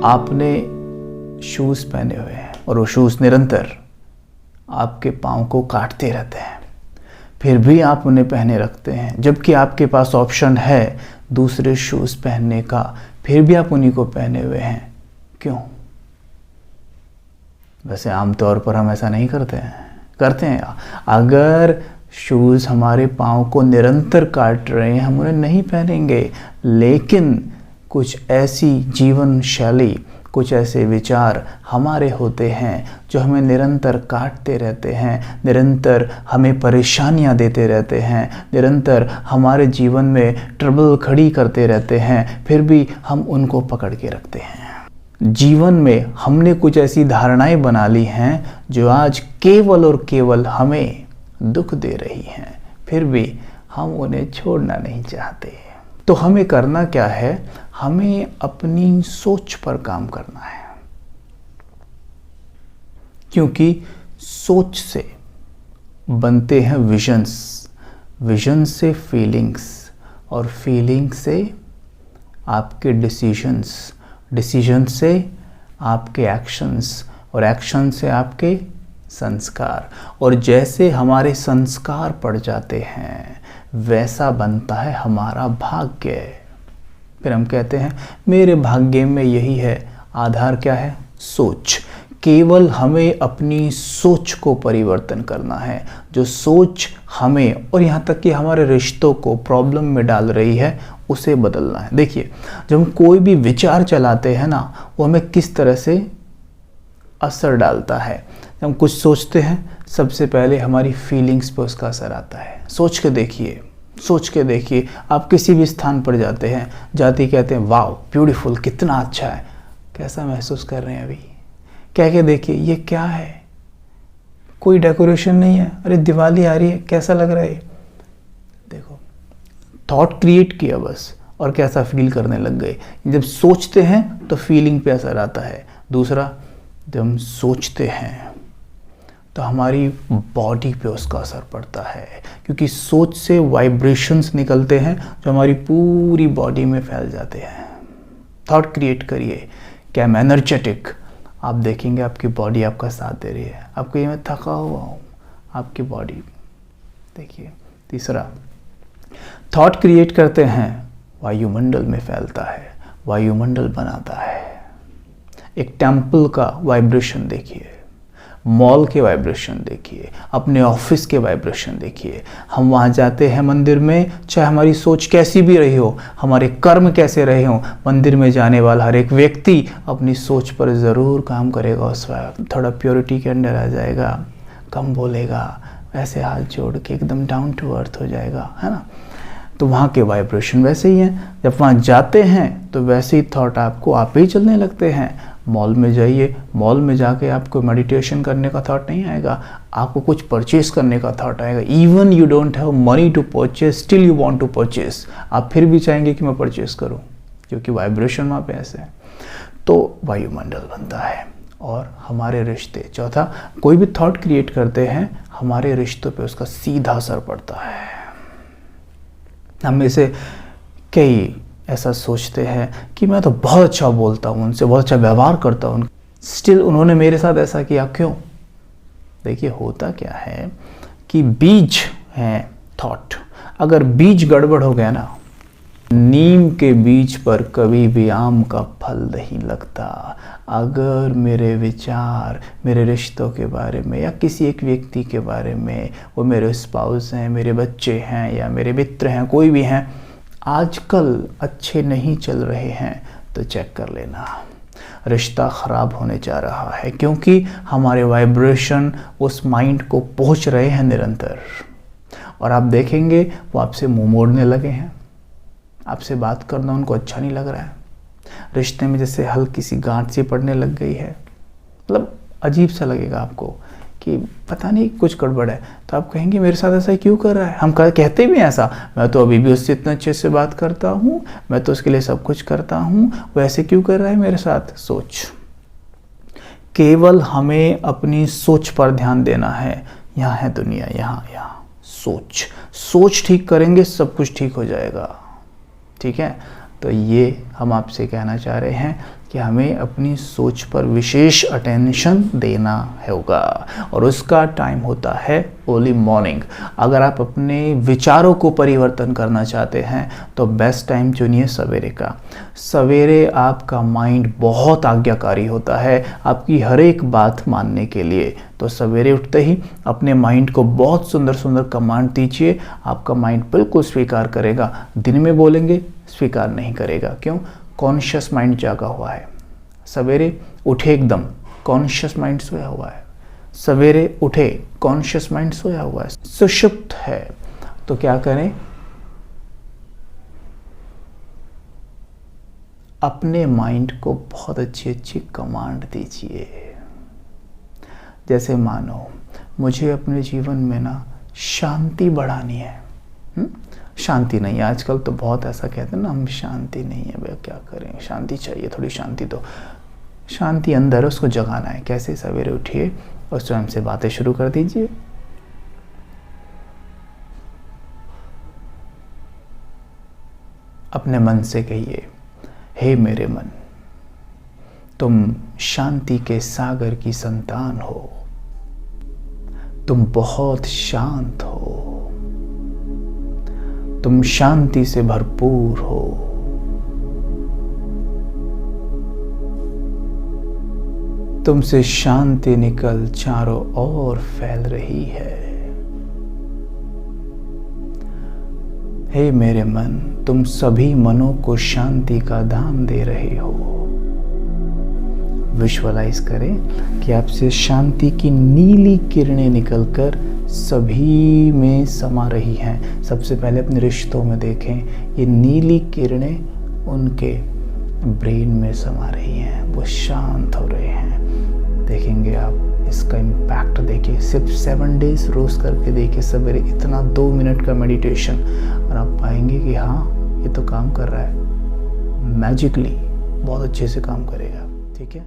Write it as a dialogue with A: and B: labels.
A: आपने शूज़ पहने हुए हैं और वो शूज़ निरंतर आपके पाँव को काटते रहते हैं, फिर भी आप उन्हें पहने रखते हैं, जबकि आपके पास ऑप्शन है दूसरे शूज़ पहनने का, फिर भी आप उन्हीं को पहने हुए हैं। क्यों? वैसे आमतौर पर हम ऐसा नहीं करते हैं। अगर शूज़ हमारे पाँव को निरंतर काट रहे हैं, हम उन्हें नहीं पहनेंगे। लेकिन कुछ ऐसी जीवन शैली, कुछ ऐसे विचार हमारे होते हैं जो हमें निरंतर काटते रहते हैं, निरंतर हमें परेशानियां देते रहते हैं, निरंतर हमारे जीवन में ट्रबल खड़ी करते रहते हैं, फिर भी हम उनको पकड़ के रखते हैं। जीवन में हमने कुछ ऐसी धारणाएं बना ली हैं जो आज केवल और केवल हमें दुख दे रही हैं, फिर भी हम उन्हें छोड़ना नहीं चाहते। तो हमें करना क्या है? हमें अपनी सोच पर काम करना है, क्योंकि सोच से बनते हैं विजन्स, विजन से फीलिंग्स, और फीलिंग से आपके डिसीजंस, डिसीजन से आपके एक्शंस, और एक्शन से आपके संस्कार। और जैसे हमारे संस्कार पड़ जाते हैं वैसा बनता है हमारा भाग्य। फिर हम कहते हैं मेरे भाग्य में यही है। आधार क्या है? सोच। केवल हमें अपनी सोच को परिवर्तन करना है। जो सोच हमें और यहाँ तक कि हमारे रिश्तों को प्रॉब्लम में डाल रही है, उसे बदलना है। देखिए, जब हम कोई भी विचार चलाते हैं ना, वो हमें किस तरह से असर डालता है। जब हम कुछ सोचते हैं, सबसे पहले हमारी फीलिंग्स पर उसका असर आता है। सोच के देखिए, आप किसी भी स्थान पर जाते हैं, जाते ही कहते हैं वाह ब्यूटीफुल, कितना अच्छा है। कैसा महसूस कर रहे हैं अभी? कह के देखिए ये क्या है? कोई डेकोरेशन नहीं है, अरे दिवाली आ रही है, कैसा लग रहा है? देखो, थॉट क्रिएट किया बस, और कैसा फील करने लग गए। जब सोचते हैं तो फीलिंग पे असर आता है। दूसरा, जब हम सोचते हैं तो हमारी बॉडी पे उसका असर पड़ता है, क्योंकि सोच से वाइब्रेशंस निकलते हैं जो हमारी पूरी बॉडी में फैल जाते हैं। थॉट क्रिएट करिए कि आई एम एनर्जेटिक, आप देखेंगे आपकी बॉडी आपका साथ दे रही है। आपको ये मैं थका हुआ हूँ, आपकी बॉडी देखिए। तीसरा, थॉट क्रिएट करते हैं, वायुमंडल में फैलता है, वायुमंडल बनाता है। एक टेम्पल का वाइब्रेशन देखिए, मॉल के वाइब्रेशन देखिए, अपने ऑफिस के वाइब्रेशन देखिए। हम वहाँ जाते हैं मंदिर में, चाहे हमारी सोच कैसी भी रही हो, हमारे कर्म कैसे रहे हों, मंदिर में जाने वाला हर एक व्यक्ति अपनी सोच पर ज़रूर काम करेगा। उस वक्त थोड़ा प्योरिटी के अंदर आ जाएगा, कम बोलेगा, ऐसे हाथ जोड़ के एकदम डाउन टू अर्थ हो जाएगा, है ना। तो वहाँ के वाइब्रेशन वैसे ही हैं। जब वहाँ जाते हैं तो वैसे ही थॉट आपको आप ही चलने लगते हैं। मॉल में जाइए, मॉल में जाके आपको मेडिटेशन करने का थॉट नहीं आएगा, आपको कुछ परचेस करने का थॉट आएगा। Even you don't have money to purchase, still you want to purchase. आप फिर भी चाहेंगे कि मैं परचेस करूं, क्योंकि वाइब्रेशन वहाँ पे ऐसे है। तो वायुमंडल बनता है और हमारे रिश्ते। चौथा, कोई भी थॉट क्रिएट करते हैं, हमारे रिश्तों पे उसका सीधा असर पड़ता है। हम में से कई ऐसा सोचते हैं कि मैं तो बहुत अच्छा बोलता हूँ, उनसे बहुत अच्छा व्यवहार करता हूँ, स्टिल उन्होंने मेरे साथ ऐसा किया, क्यों? देखिए, होता क्या है कि बीज हैं थॉट। अगर बीज गड़बड़ हो गया ना, नीम के बीज पर कभी भी आम का फल नहीं लगता। अगर मेरे विचार मेरे रिश्तों के बारे में या किसी एक व्यक्ति के बारे में, वो मेरे स्पाउस हैं, मेरे बच्चे हैं या मेरे मित्र हैं, कोई भी हैं, आजकल अच्छे नहीं चल रहे हैं, तो चेक कर लेना, रिश्ता ख़राब होने जा रहा है। क्योंकि हमारे वाइब्रेशन उस माइंड को पहुंच रहे हैं निरंतर, और आप देखेंगे वो आपसे मुंह मोड़ने लगे हैं, आपसे बात करना उनको अच्छा नहीं लग रहा है, रिश्ते में जैसे हल्की सी गांठ सी पड़ने लग गई है। मतलब अजीब सा लगेगा आपको कि पता नहीं कुछ गड़बड़ है। तो आप कहेंगे मेरे साथ ऐसा क्यों कर रहा है? हम कहते भी ऐसा, मैं तो अभी भी उससे इतना अच्छे से बात करता हूँ, मैं तो उसके लिए सब कुछ करता हूँ, वो ऐसे क्यों कर रहा है मेरे साथ? सोच। केवल हमें अपनी सोच पर ध्यान देना है। यहाँ है दुनिया, यहाँ सोच ठीक करेंगे, सब कुछ ठीक हो जाएगा। ठीक है, तो ये हम आपसे कहना चाह रहे हैं कि हमें अपनी सोच पर विशेष अटेंशन देना होगा और उसका टाइम होता है अर्ली मॉर्निंग। अगर आप अपने विचारों को परिवर्तन करना चाहते हैं तो बेस्ट टाइम चुनिए सवेरे का। सवेरे आपका माइंड बहुत आज्ञाकारी होता है आपकी हर एक बात मानने के लिए। तो सवेरे उठते ही अपने माइंड को बहुत सुंदर सुंदर कमांड दीजिए, आपका माइंड बिल्कुल स्वीकार करेगा। दिन में बोलेंगे स्वीकार नहीं करेगा, क्यों? कॉन्शियस माइंड जागा हुआ है। सवेरे उठे एकदम, कॉन्शियस माइंड सोया हुआ है। सवेरे उठे, कॉन्शियस माइंड सोया हुआ है, सुषुप्त है। तो क्या करें? अपने माइंड को बहुत अच्छी अच्छी कमांड दीजिए। जैसे मानो मुझे अपने जीवन में ना शांति बढ़ानी है। शांति नहीं है, आजकल तो बहुत ऐसा कहते हैं ना, हम शांति नहीं है भैया, क्या करें, शांति चाहिए, थोड़ी शांति। तो शांति अंदर है, उसको जगाना है। कैसे? सवेरे उठिए और स्वयं से बातें शुरू कर दीजिए। अपने मन से कहिए, हे मेरे मन, तुम शांति के सागर की संतान हो, तुम बहुत शांत हो, तुम शांति से भरपूर हो। तुमसे शांति निकल चारों ओर फैल रही है। हे मेरे मन, तुम सभी मनों को शांति का धाम दे रहे हो। विजुअलाइज करें कि आपसे शांति की नीली किरणें निकलकर सभी में समा रही हैं। सबसे पहले अपने रिश्तों में देखें, ये नीली किरणें उनके ब्रेन में समा रही हैं, वो शांत हो रहे हैं। देखेंगे आप इसका इम्पैक्ट, देखिए सिर्फ 7 डेज रोज करके देखिए सवेरे इतना 2 मिनट का मेडिटेशन, और आप पाएंगे कि हाँ ये तो काम कर रहा है, मैजिकली बहुत अच्छे से काम करेगा। ठीक है।